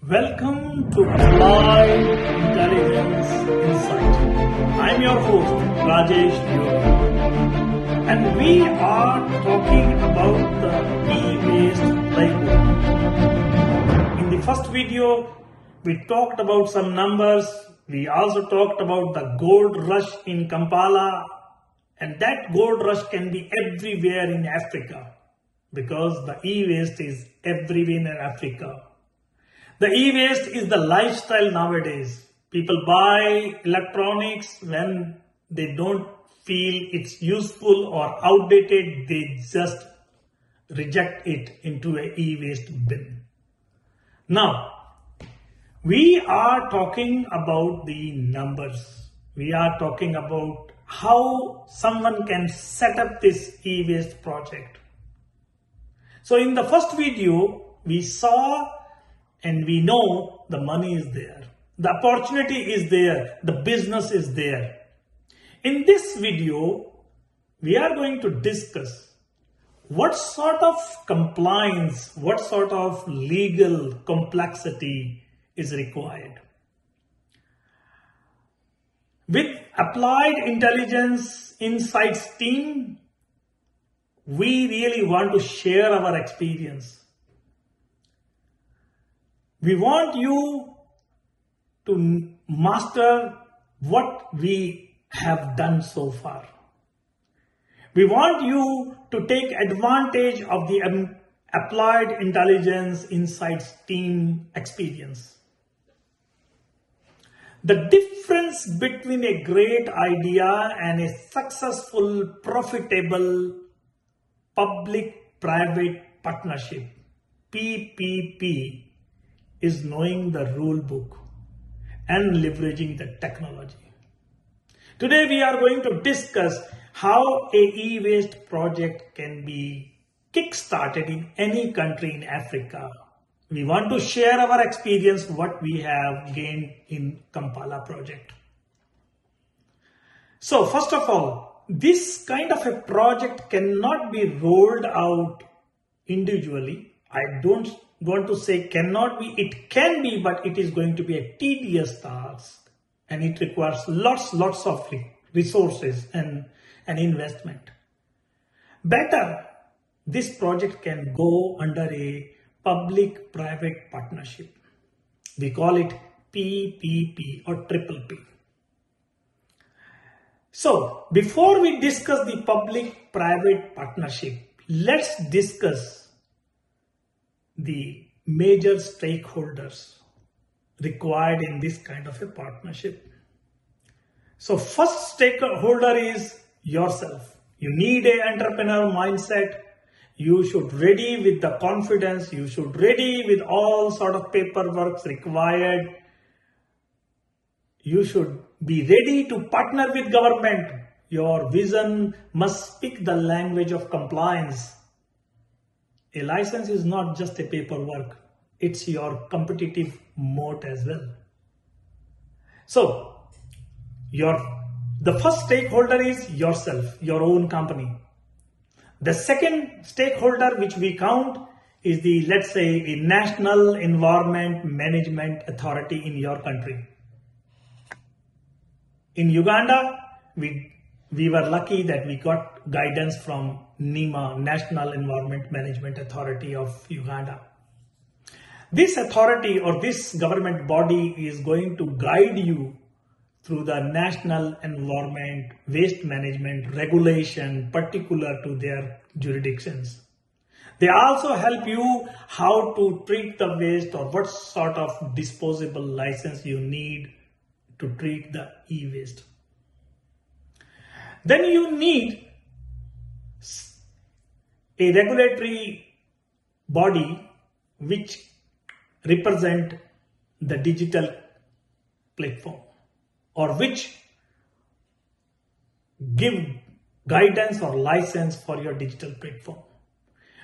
Welcome to Applied Intelligence Insight. I'm your host, Rajesh Yogi. And we are talking about the e-waste playbook. In the first video, we talked about some numbers. We also talked about the gold rush in Kampala. And that gold rush can be everywhere in Africa because the e-waste is everywhere in Africa. The e-waste is the lifestyle nowadays. People buy electronics when they don't feel it's useful or outdated. They just reject it into an e-waste bin. Now, we are talking about the numbers. We are talking about how someone can set up this e-waste project. So in the first video, we saw and we know the money is there. The opportunity is there. The business is there. In this video, we are going to discuss what sort of compliance, what sort of legal complexity is required. With Applied Intelligence Insights team, we really want to share our experience. We want you to master what we have done so far. We want you to take advantage of the Applied Intelligence Insights team experience. The difference between a great idea and a successful, profitable public-private partnership, PPP, is knowing the rule book and leveraging the technology. Today we are going to discuss how a e-waste project can be kick-started in any country in Africa. We want to share our experience, what we have gained in Kampala project. So first of all, this kind of a project cannot be rolled out individually. I don't want to say cannot be, it can be, but it is going to be a tedious task and it requires lots of resources and investment. Better, this project can go under a public-private partnership. We call it PPP or Triple P. So, before we discuss the public-private partnership, let's discuss the major stakeholders required in this kind of a partnership. So first stakeholder is yourself. You need an entrepreneur mindset. You should ready with the confidence. You should ready with all sort of paperwork required. You should be ready to partner with government. Your vision must speak the language of compliance. A license is not just a paperwork, it's your competitive moat as well. So, the first stakeholder is yourself, your own company. The second stakeholder which we count is the, let's say, a National Environment Management Authority in your country. In Uganda, we were lucky that we got guidance from NEMA, National Environment Management Authority of Uganda. This authority or this government body is going to guide you through the national environment waste management regulation particular to their jurisdictions. They also help you how to treat the waste or what sort of disposable license you need to treat the e-waste. Then you need a regulatory body which represent the digital platform or which give guidance or license for your digital platform.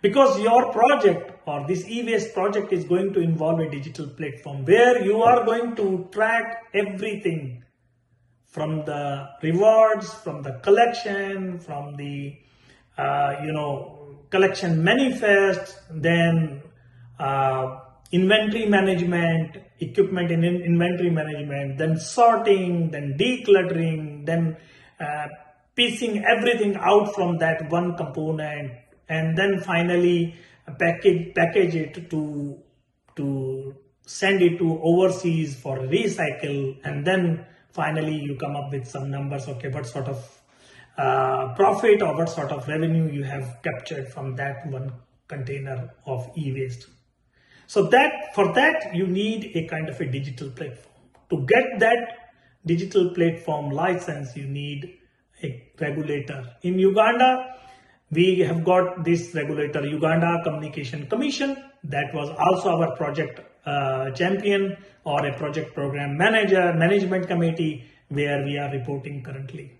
Because your project or this e-waste project is going to involve a digital platform where you are going to track everything from the rewards, from the collection, from the collection manifest, then inventory management, equipment in inventory management, then sorting, then decluttering, then piecing everything out from that one component, and then finally package it to send it to overseas for recycle, and then finally you come up with some numbers. Okay, what sort of profit or what sort of revenue you have captured from that one container of e-waste. So for that you need a kind of a digital platform. To get that digital platform license, you need a regulator. In Uganda, we have got this regulator, Uganda Communication Commission. That was also our project champion, or a project program manager, management committee, where we are reporting currently.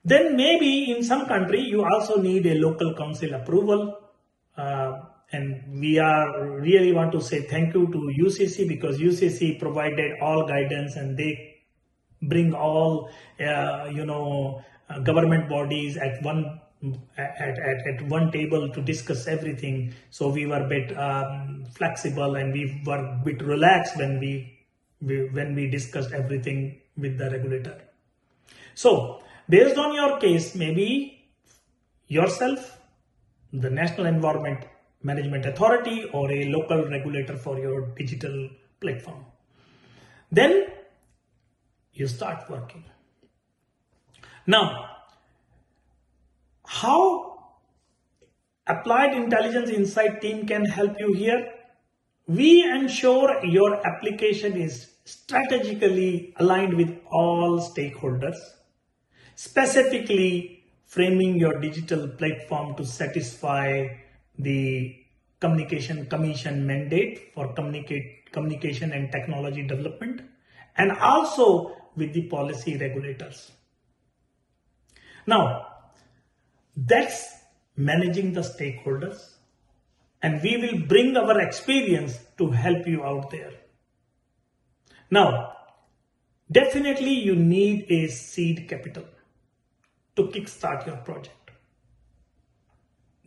Then maybe in some country, you also need a local council approval. And we really want to say thank you to UCC, because UCC provided all guidance, and they bring all, government bodies at one table to discuss everything. So we were a bit flexible, and we were a bit relaxed when we discussed everything with the regulator. So based on your case, maybe yourself, the National Environment Management Authority, or a local regulator for your digital platform. Then you start working. Now, how Applied Intelligence Insight team can help you here? We ensure your application is strategically aligned with all stakeholders, specifically framing your digital platform to satisfy the Communication Commission mandate for communication and technology development, and also with the policy regulators. Now, that's managing the stakeholders, and we will bring our experience to help you out there. Now, definitely you need a seed capital to kickstart your project.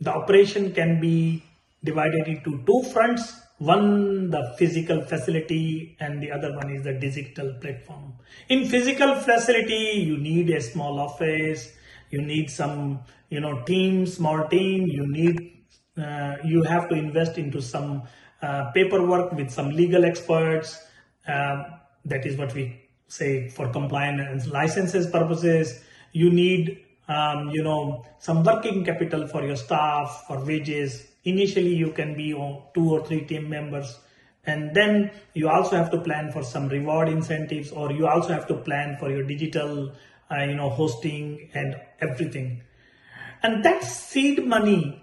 The operation can be divided into two fronts. One, the physical facility, and the other one is the digital platform. In physical facility, you need a small office, you need some, small team, you have to invest into some paperwork with some legal experts. That is what we say for compliance and licenses purposes. You need some working capital for your staff, for wages. Initially, you can be on 2 or 3 team members, and then you also have to plan for some reward incentives, or you also have to plan for your digital, hosting and everything. And that seed money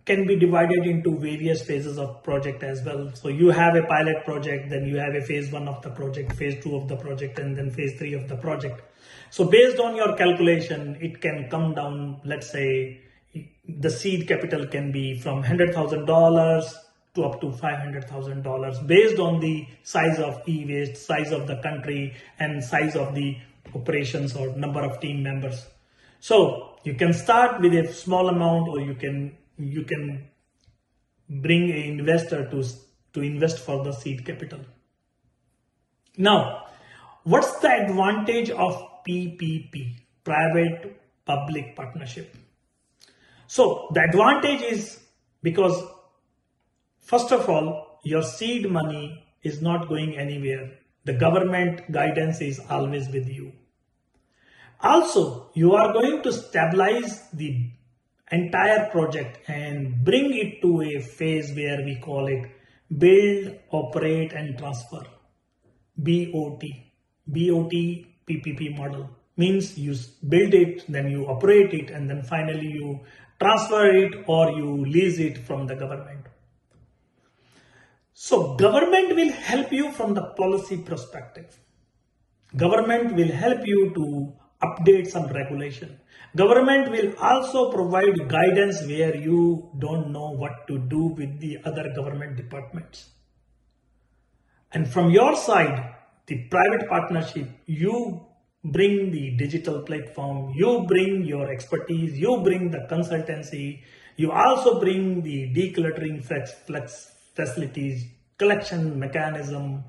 can be divided into various phases of project as well. So you have a pilot project, then you have a phase 1 of the project, phase 2 of the project, and then phase 3 of the project. So based on your calculation, it can come down, let's say, the seed capital can be from $100,000 to up to $500,000 based on the size of e-waste, size of the country, and size of the operations or number of team members. So you can start with a small amount, or you can bring an investor to invest for the seed capital. Now, what's the advantage of PPP, private public partnership? So the advantage is because, first of all, your seed money is not going anywhere. The government guidance is always with you. Also, you are going to stabilize the entire project and bring it to a phase where we call it build, operate and transfer, BOT. BOT PPP model means you build it, then you operate it, and then finally you transfer it or you lease it from the government. So government will help you from the policy perspective. Government will help you to update some regulation. Government will also provide guidance where you don't know what to do with the other government departments. And from your side, the private partnership, you bring the digital platform, you bring your expertise, you bring the consultancy, You also bring the decluttering flex facilities, collection mechanism,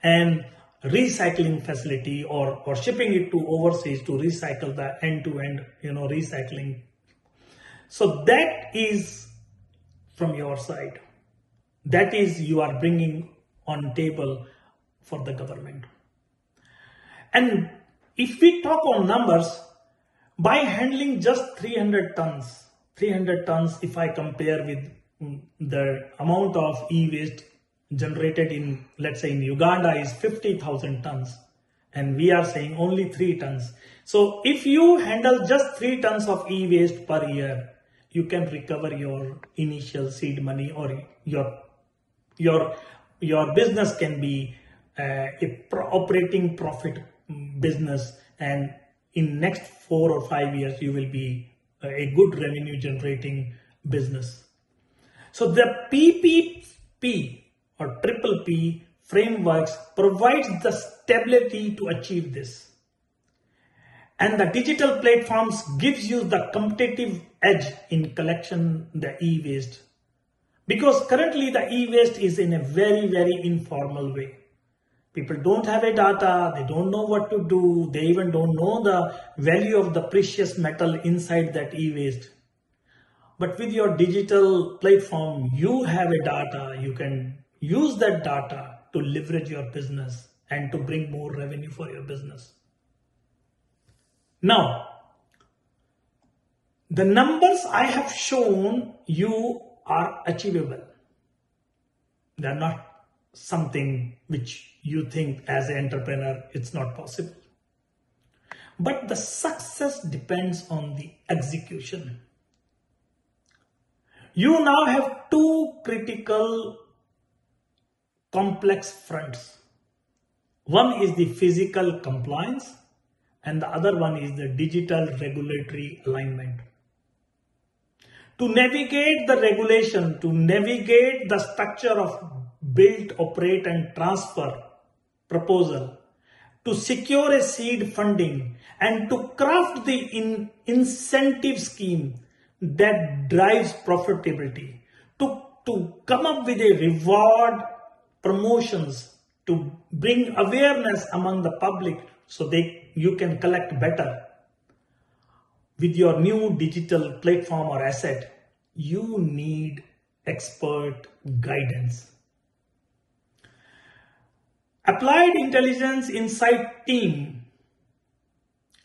and recycling facility, or shipping it to overseas to recycle the end-to-end, recycling. So that is from your side. That is you are bringing on table for the government. And if we talk on numbers, by handling just 300 tons, if I compare with the amount of e-waste generated in, let's say in Uganda is 50,000 tons, and we are saying only 3 tons. So if you handle just 3 tons of e-waste per year, you can recover your initial seed money, or your business can be operating profit business, and in next 4 or 5 years you will be a good revenue generating business. So the PPP or triple P frameworks provides the stability to achieve this, and the digital platforms gives you the competitive edge in collection the e-waste, because currently the e-waste is in a very informal way. People don't have a data, they don't know what to do, they even don't know the value of the precious metal inside that e-waste. But with your digital platform, you have a data, you can use that data to leverage your business and to bring more revenue for your business. Now, the numbers I have shown you are achievable. They are not something which you think as an entrepreneur it's not possible. But the success depends on the execution. You now have 2 critical complex fronts. One is the physical compliance, and the other one is the digital regulatory alignment. To navigate the regulation, to navigate the structure of build, operate and transfer proposal, to secure a seed funding, and to craft the incentive scheme that drives profitability, to come up with a reward promotions, to bring awareness among the public so you can collect better. With your new digital platform or asset, you need expert guidance. Applied Intelligence Insight team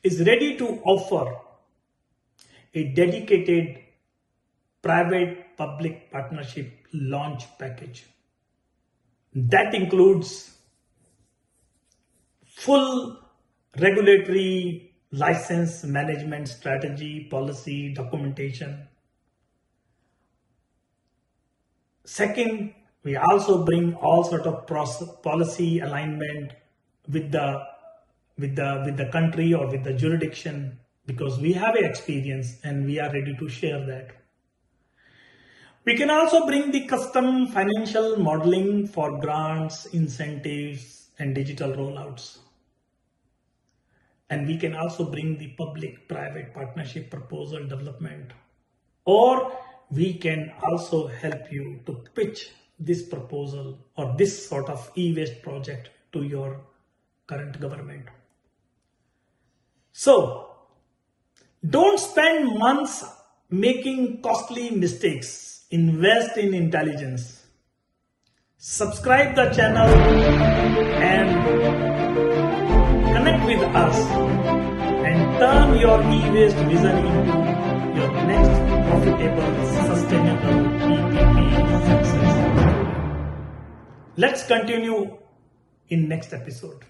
is ready to offer a dedicated private-public partnership launch package. That includes full regulatory license management strategy, policy, documentation. Second, we also bring all sort of policy alignment with the country or with the jurisdiction, because we have experience and we are ready to share that. We can also bring the custom financial modeling for grants, incentives, and digital rollouts. And we can also bring the public-private partnership proposal development. Or we can also help you to pitch this proposal or this sort of e-waste project to your current government. So, don't spend months making costly mistakes. Invest in intelligence. Subscribe the channel and connect with us and turn your e-waste vision into your next profitable, sustainable PPP success. Let's continue in next episode.